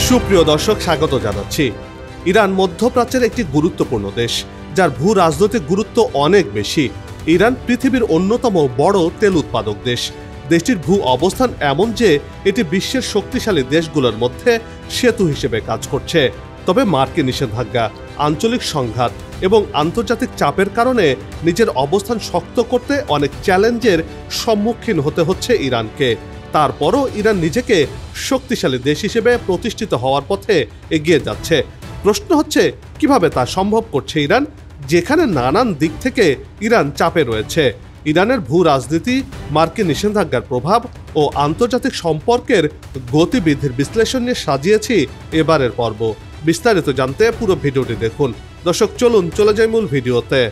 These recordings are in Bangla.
সুপ্রিয় দর্শক, স্বাগত জানাচ্ছি। ইরান মধ্যপ্রাচ্যের একটি গুরুত্বপূর্ণ দেশ, যার ভূ রাজনৈতিক গুরুত্ব অনেক বেশি। ইরান পৃথিবীর অন্যতম বড় তেল উৎপাদক দেশ। দেশটির ভূ অবস্থান এমন যে এটি বিশ্বের শক্তিশালী দেশগুলোর মধ্যে সেতু হিসেবে কাজ করছে। তবে মার্কিন নিষেধাজ্ঞা, আঞ্চলিক সংঘাত এবং আন্তর্জাতিক চাপের কারণে নিজের অবস্থান শক্ত করতে অনেক চ্যালেঞ্জের সম্মুখীন হতে হচ্ছে ইরানকে। তারপরও ইরান নিজেকে শক্তিশালী দেশ হিসেবে প্রতিষ্ঠিত হওয়ার পথে এগিয়ে যাচ্ছে। প্রশ্ন হচ্ছে, কিভাবে তা সম্ভব করছে ইরান, যেখানে নানান দিক থেকে ইরান চাপে রয়েছে। ইরানের ভূ রাজনীতি, মার্কিন নিষেধাজ্ঞার প্রভাব ও আন্তর্জাতিক সম্পর্কের গতিবিধির বিশ্লেষণ নিয়ে সাজিয়েছি এবারের পর্ব। বিস্তারিত জানতে পুরো ভিডিওটি দেখুন। দর্শক, চলুন চলে যাই মূল ভিডিওতে।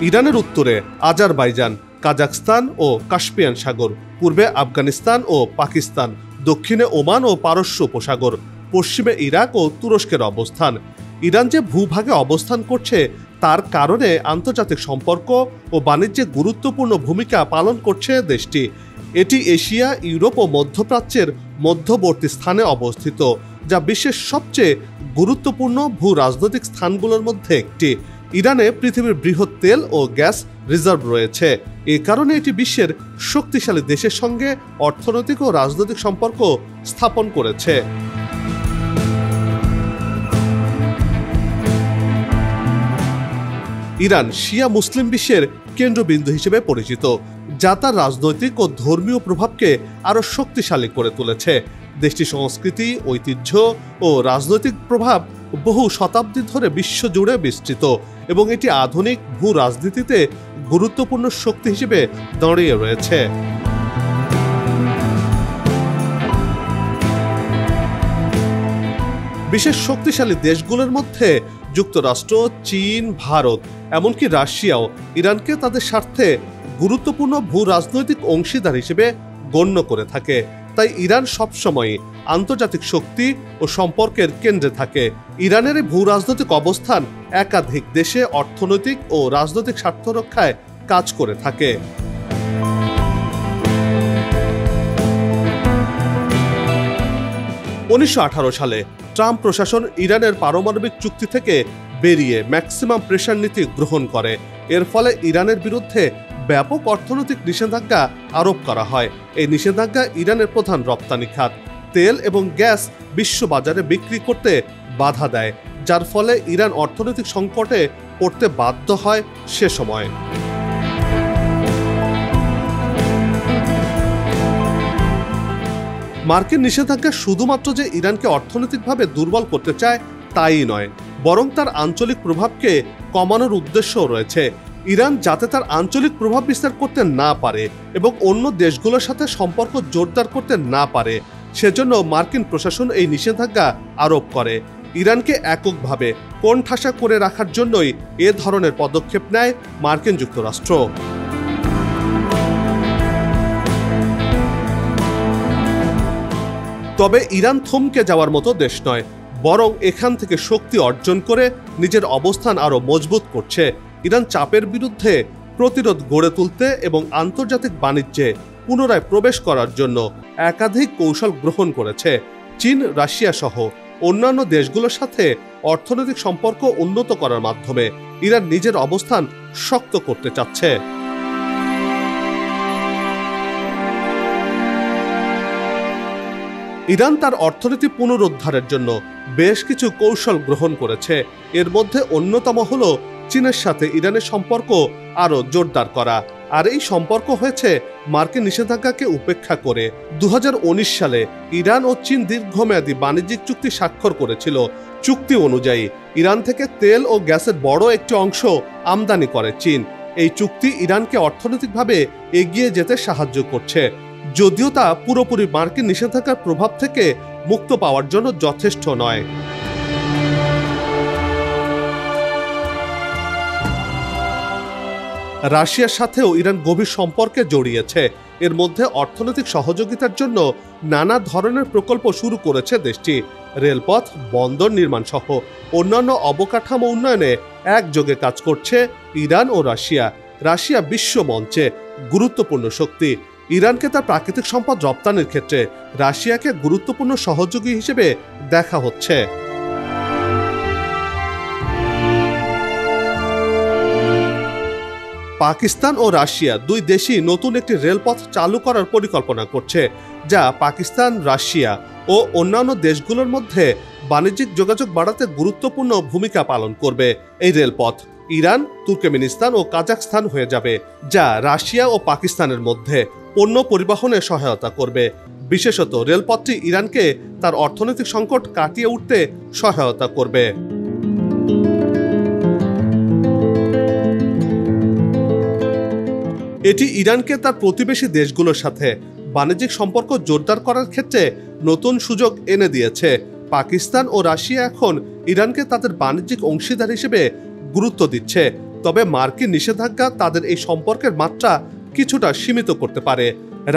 ইরানের উত্তরে আজারবাইজান, কাজাখস্তান ও কাস্পিয়ান সাগর, পূর্বে আফগানিস্তান ও পাকিস্তান, দক্ষিণে ওমান ও পারস্য উপসাগর, পশ্চিমে ইরাক ও তুরস্কের অবস্থান। ইরান যে ভূভাগে অবস্থান করছে তার কারণে আন্তর্জাতিক সম্পর্ক ও বাণিজ্যে গুরুত্বপূর্ণ ভূমিকা পালন করছে দেশটি। এটি এশিয়া, ইউরোপ ও মধ্যপ্রাচ্যের মধ্যবর্তী স্থানে অবস্থিত, যা বিশ্বের সবচেয়ে গুরুত্বপূর্ণ ভূ রাজনৈতিক স্থানগুলোর মধ্যে একটি। ইরানে পৃথিবীর বৃহৎ তেল ও গ্যাস রিজার্ভ রয়েছে। এ কারণে এটি বিশ্বের শক্তিশালী দেশের সঙ্গে অর্থনৈতিক ও রাজনৈতিক সম্পর্ক স্থাপন করেছে। ইরান শিয়া মুসলিম বিশ্বের কেন্দ্রবিন্দু হিসেবে পরিচিত, যা তার রাজনৈতিক ও ধর্মীয় প্রভাবকে আরও শক্তিশালী করে তুলেছে। দেশটির সংস্কৃতি, ঐতিহ্য ও রাজনৈতিক প্রভাব বহু শতাব্দী ধরে বিশ্বজুড়ে বিস্তৃত এবং এটি আধুনিক ভূ রাজনীতিতে গুরুত্বপূর্ণ শক্তি হিসেবে দাঁড়িয়ে রয়েছে। বিশেষ শক্তিশালী দেশগুলোর মধ্যে যুক্তরাষ্ট্র, চীন, ভারত, এমনকি রাশিয়াও ইরানকে তাদের স্বার্থে গুরুত্বপূর্ণ ভূ রাজনৈতিক অংশীদার হিসেবে গণ্য করে থাকে। তাই ইরান সবসময় আন্তর্জাতিক শক্তি ও সম্পর্কের কেন্দ্রে থাকে। ইরানের ভূ রাজনৈতিক অবস্থান একাধিক দেশে অর্থনৈতিক ও রাজনৈতিক স্বার্থ রক্ষায় কাজ করে থাকে। 1918 সালে ট্রাম্প প্রশাসন ইরানের পারমাণবিক চুক্তি থেকে বেরিয়ে ম্যাক্সিমাম প্রেশার নীতি গ্রহণ করে। এর ফলে ইরানের বিরুদ্ধে ব্যাপক অর্থনৈতিক নিষেধাজ্ঞা আরোপ করা হয়। এই নিষেধাজ্ঞা ইরানের প্রধান রপ্তানি খাত, তেল এবং গ্যাস, বিশ্ববাজারে বিক্রি করতে বাধা দেয়, যার ফলে ইরান অর্থনৈতিক সংকটে পড়তে বাধ্য হয় সে সময়। মার্কিন নিষেধাজ্ঞা শুধুমাত্র যে ইরানকে অর্থনৈতিকভাবে দুর্বল করতে চায় তাই নয়, বরং তার আঞ্চলিক প্রভাবকে কমানোর উদ্দেশ্যও রয়েছে। ইরান যাতে তার আঞ্চলিক প্রভাব বিস্তার করতে না পারে এবং অন্য দেশগুলোর সাথে সম্পর্ক জোরদার করতে না পারে, সেজন্য মার্কিন প্রশাসন এই নিষেধাজ্ঞা আরোপ করে। ইরানকে এককভাবে কোণঠাসা করে রাখার জন্যই এ ধরনের পদক্ষেপ নেয় মার্কিন যুক্তরাষ্ট্র। তবে ইরান থমকে যাওয়ার মতো দেশ নয়, বরং এখান থেকে শক্তি অর্জন করে নিজের অবস্থান আরও মজবুত করছে। ইরান চাপের বিরুদ্ধে প্রতিরোধ গড়ে তুলতে এবং আন্তর্জাতিক বাণিজ্যে পুনরায় প্রবেশ করার জন্য একাধিক কৌশল গ্রহণ করেছে। চীন, রাশিয়া সহ অন্যান্য দেশগুলোর সাথে অর্থনৈতিক সম্পর্ক উন্নত করার মাধ্যমে ইরান নিজের অবস্থান শক্ত করতে চাচ্ছে। ইরান তার অর্থনীতি পুনরুদ্ধারের জন্য বেশ কিছু কৌশল গ্রহণ করেছে। এর মধ্যে অন্যতম হলো চীনের সাথে ইরানের সম্পর্ক আরও জোরদার করা। আর এই সম্পর্ক হয়েছে মার্কিন নিষেধাজ্ঞাকে উপেক্ষা করে। 2019 সালে ইরান ও চীন দীর্ঘমেয়াদী বাণিজ্যিক চুক্তি স্বাক্ষর করেছিল। চুক্তি অনুযায়ী ইরান থেকে তেল ও গ্যাসের বড় একটি অংশ আমদানি করে চীন। এই চুক্তি ইরানকে অর্থনৈতিকভাবে এগিয়ে যেতে সাহায্য করছে, যদিও তা পুরোপুরি মার্কিন নিষেধাজ্ঞার প্রভাব থেকে মুক্ত পাওয়ার জন্য যথেষ্ট নয়। রাশিয়ার সাথেও ইরান গভীর সম্পর্কে জড়িয়েছে। এর মধ্যে অর্থনৈতিক সহযোগিতার জন্য নানা ধরনের প্রকল্প শুরু করেছে দেশটি। রেলপথ, বন্দর নির্মাণ সহ অন্যান্য অবকাঠামো উন্নয়নে একযোগে কাজ করছে ইরান ও রাশিয়া। রাশিয়া বিশ্ব মঞ্চে গুরুত্বপূর্ণ শক্তি। ইরানকে তার প্রাকৃতিক সম্পদ রপ্তানির ক্ষেত্রে রাশিয়াকে গুরুত্বপূর্ণ সহযোগী হিসেবে দেখা হচ্ছে। পাকিস্তান ও রাশিয়া দুই দেশই নতুন একটি রেলপথ চালু করার পরিকল্পনা করছে, যা পাকিস্তান, রাশিয়া ও অন্যান্য দেশগুলোর মধ্যে বাণিজ্যিক যোগাযোগ বাড়াতে গুরুত্বপূর্ণ ভূমিকা পালন করবে। এই রেলপথ ইরান, তুর্কমেনিস্তান ও কাজাখস্তান হয়ে যাবে, যা রাশিয়া ও পাকিস্তানের মধ্যে পণ্য পরিবহনে সহায়তা করবে। বিশেষত রেলপথটি ইরানকে তার অর্থনৈতিক সংকট কাটিয়ে উঠতে সহায়তা করবে। এটি ইরানকে তার প্রতিবেশী দেশগুলোর সাথে বাণিজ্যিক সম্পর্ক জোরদার করার ক্ষেত্রে নতুন সুযোগ এনে দিয়েছে। পাকিস্তান ও রাশিয়া এখন ইরানকে তাদের বাণিজ্যিক অংশীদার হিসেবে গুরুত্ব দিচ্ছে, তবে মার্কিন নিষেধাজ্ঞা তাদের এই সম্পর্কের মাত্রা কিছুটা সীমিত করতে পারে।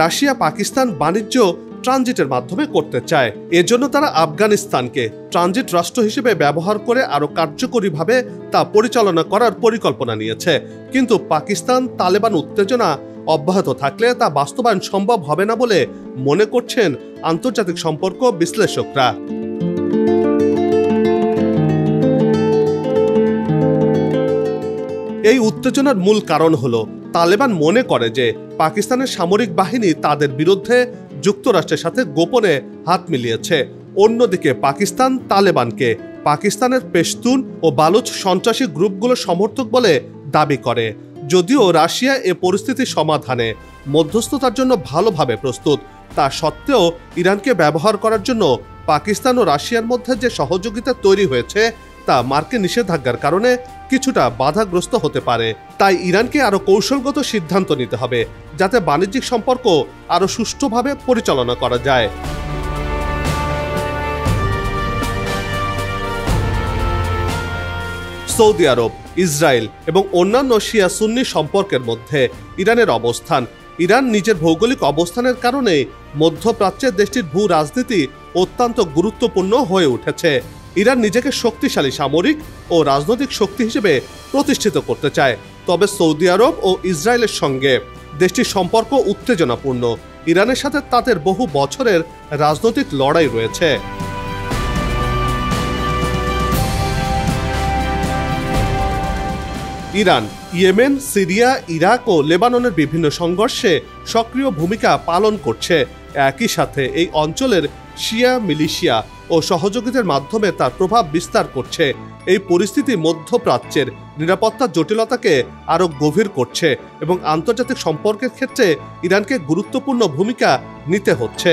রাশিয়া পাকিস্তান বাণিজ্য ট্রানজিটের মাধ্যমে করতে চায়, এজন্য তারা আফগানিস্তানকে ট্রানজিট রাষ্ট্র হিসেবে ব্যবহার করে আরও কার্যকরীভাবে তা পরিচালনা করার পরিকল্পনা নিয়েছে। কিন্তু পাকিস্তান তালেবান উত্তেজনা অব্যাহত থাকলে তা বাস্তবায়ন সম্ভব হবে না বলে মনে করছেন আন্তর্জাতিক সম্পর্ক বিশ্লেষকরা। এই উত্তেজনার মূল কারণ হলো তালেবান মনে করে যে পাকিস্তানের সামরিক বাহিনী তাদের বিরুদ্ধে যুক্তরাষ্ট্রের সাথে গোপনে হাত মিলিয়েছে। অন্যদিকে পাকিস্তান তালেবানকে পাকিস্তানের পেশতুন ও বালুচ সন্ত্রাসী গ্রুপগুলোর সমর্থক বলে দাবি করে। যদিও রাশিয়া এ পরিস্থিতি সমাধানে মধ্যস্থতার জন্য ভালোভাবে প্রস্তুত, তা সত্ত্বেও ইরানকে ব্যবহার করার জন্য পাকিস্তান ও রাশিয়ার মধ্যে যে সহযোগিতা তৈরি হয়েছে তা মার্কিন নিষেধাজ্ঞার কারণে কিছুটা বাধাগ্রস্ত হতে পারে। তাই ইরানকে আরও কৌশলগত সিদ্ধান্ত নিতে হবে, যাতে বাণিজ্যিক সম্পর্ক আরও সুষ্ঠুভাবে পরিচালনা করা যায়। সৌদি আরব, ইসরায়েল এবং অন্যান্য শিয়া সুন্নি সম্পর্কের মধ্যে ইরানের অবস্থান। ইরান নিজের ভৌগোলিক অবস্থানের কারণে মধ্যপ্রাচ্যের দেশটির ভূ রাজনীতি অত্যন্ত গুরুত্বপূর্ণ হয়ে উঠেছে। ইরান নিজেকে শক্তিশালী সামরিক ও রাজনৈতিক শক্তি হিসেবে প্রতিষ্ঠিত করতে চায়, তবে সৌদি আরব ও ইসরায়েলের সঙ্গে দেশটির সম্পর্ক উত্তেজনাপূর্ণ। ইরানের সাথে তাদের বহু বছরের রাজনৈতিক লড়াই রয়েছে। ইরান ইয়েমেন, সিরিয়া, ইরাক ও লেবাননের বিভিন্ন সংঘর্ষে সক্রিয় ভূমিকা পালন করছে। একই সাথে এই অঞ্চলের শিয়া মিলিশিয়া ও সহযোগিতার মাধ্যমে তার প্রভাব বিস্তার করছে। এই পরিস্থিতি মধ্যপ্রাচ্যের নিরাপত্তা জটিলতাকে আরও গভীর করছে এবং আন্তর্জাতিক সম্পর্কের ক্ষেত্রে ইরানকে গুরুত্বপূর্ণ ভূমিকা নিতে হচ্ছে।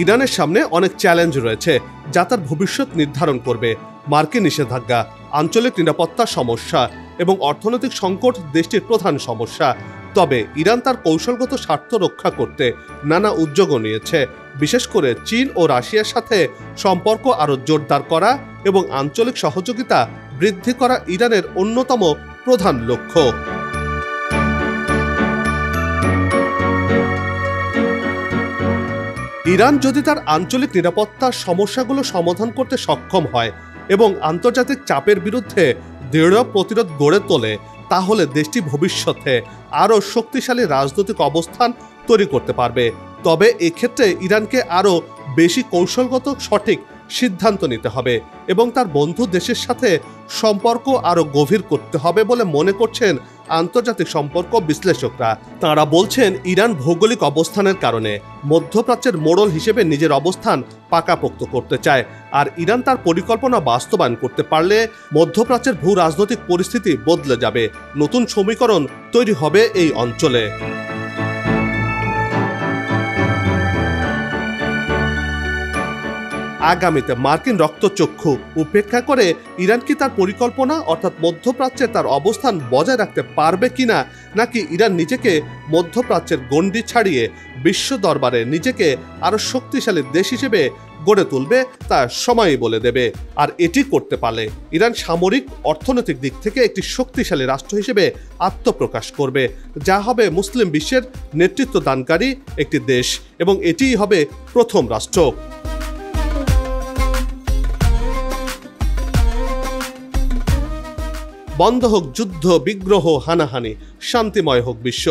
ইরানের সামনে অনেক চ্যালেঞ্জ রয়েছে, যা তার ভবিষ্যৎ নির্ধারণ করবে। মার্কিন নিষেধাজ্ঞা, আঞ্চলিক নিরাপত্তার সমস্যা এবং অর্থনৈতিক সংকট দেশটির প্রধান সমস্যা। তবে ইরান তার কৌশলগত স্বার্থ রক্ষা করতে নানা উদ্যোগও নিয়েছে, বিশেষ করে চীন ও রাশিয়ার সাথে সম্পর্ক আরও জোরদার করা এবং আঞ্চলিক সহযোগিতা বৃদ্ধি করা ইরানের অন্যতম প্রধান লক্ষ্য। ইরান যদি তার আঞ্চলিক নিরাপত্তার সমস্যাগুলো সমাধান করতে সক্ষম হয় এবং আন্তর্জাতিক চাপের বিরুদ্ধে দৃঢ় প্রতিরোধ গড়ে তোলে, তাহলে দেশটি ভবিষ্যতে আরও শক্তিশালী রাজনৈতিক অবস্থান তৈরি করতে পারবে। তবে এক্ষেত্রে ইরানকে আরও বেশি কৌশলগত সঠিক সিদ্ধান্ত নিতে হবে এবং তার বন্ধু দেশের সাথে সম্পর্ক আরও গভীর করতে হবে বলে মনে করছেন আন্তর্জাতিক সম্পর্ক বিশ্লেষকরা। তাঁরা বলছেন, ইরান ভৌগোলিক অবস্থানের কারণে মধ্যপ্রাচ্যের মোড়ল হিসেবে নিজের অবস্থান পাকাপোক্ত করতে চায়, আর ইরান তার পরিকল্পনা বাস্তবায়ন করতে পারলে মধ্যপ্রাচ্যের ভূ রাজনৈতিক পরিস্থিতি বদলে যাবে, নতুন সমীকরণ তৈরি হবে এই অঞ্চলে। আগামীতে মার্কিন রক্তচক্ষু উপেক্ষা করে ইরান কি তার পরিকল্পনা অর্থাৎ মধ্যপ্রাচ্যে তার অবস্থান বজায় রাখতে পারবে কিনা, নাকি ইরান নিজেকে মধ্যপ্রাচ্যের গণ্ডি ছাড়িয়ে বিশ্ব দরবারে নিজেকে আরও শক্তিশালী দেশ হিসেবে গড়ে তুলবে তা সময়ই বলে দেবে। আর এটি করতে পারলে ইরান সামরিক অর্থনৈতিক দিক থেকে একটি শক্তিশালী রাষ্ট্র হিসেবে আত্মপ্রকাশ করবে, যা হবে মুসলিম বিশ্বের নেতৃত্ব দানকারী একটি দেশ, এবং এটিই হবে প্রথম রাষ্ট্র। বন্ধ হোক যুদ্ধ, বিগ্রহ, হানাহানি, শান্তিময় হোক বিশ্ব,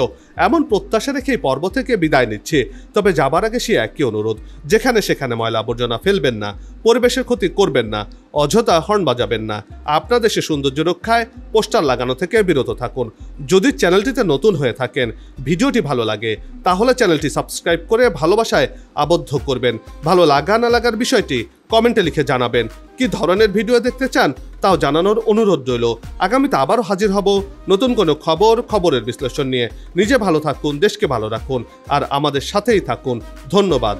এমন প্রত্যাশা রেখে এই পর্ব থেকে বিদায় নিচ্ছে। তবে যাবার আগে সে একই অনুরোধ, যেখানে সেখানে ময়লা আবর্জনা ফেলবেন না, পরিবেশের ক্ষতি করবেন না, অযথা হর্ন বাজাবেন না, আপনার দেশের সৌন্দর্য রক্ষায় পোস্টার লাগানো থেকে বিরত থাকুন। যদি চ্যানেলটিতে নতুন হয়ে থাকেন, ভিডিওটি ভালো লাগে, তাহলে চ্যানেলটি সাবস্ক্রাইব করে ভালোবাসায় আবদ্ধ করবেন। ভালো লাগা না লাগার বিষয়টি কমেন্টে লিখে জানাবেন। কি ধরনের ভিডিও দেখতে চান তাও জানানোর অনুরোধ রইল। আগামীতে আবারও হাজির হব নতুন কোনো খবরের বিশ্লেষণ নিয়ে। নিজে ভালো থাকুন, দেশকে ভালো রাখুন, আর আমাদের সাথেই থাকুন। ধন্যবাদ।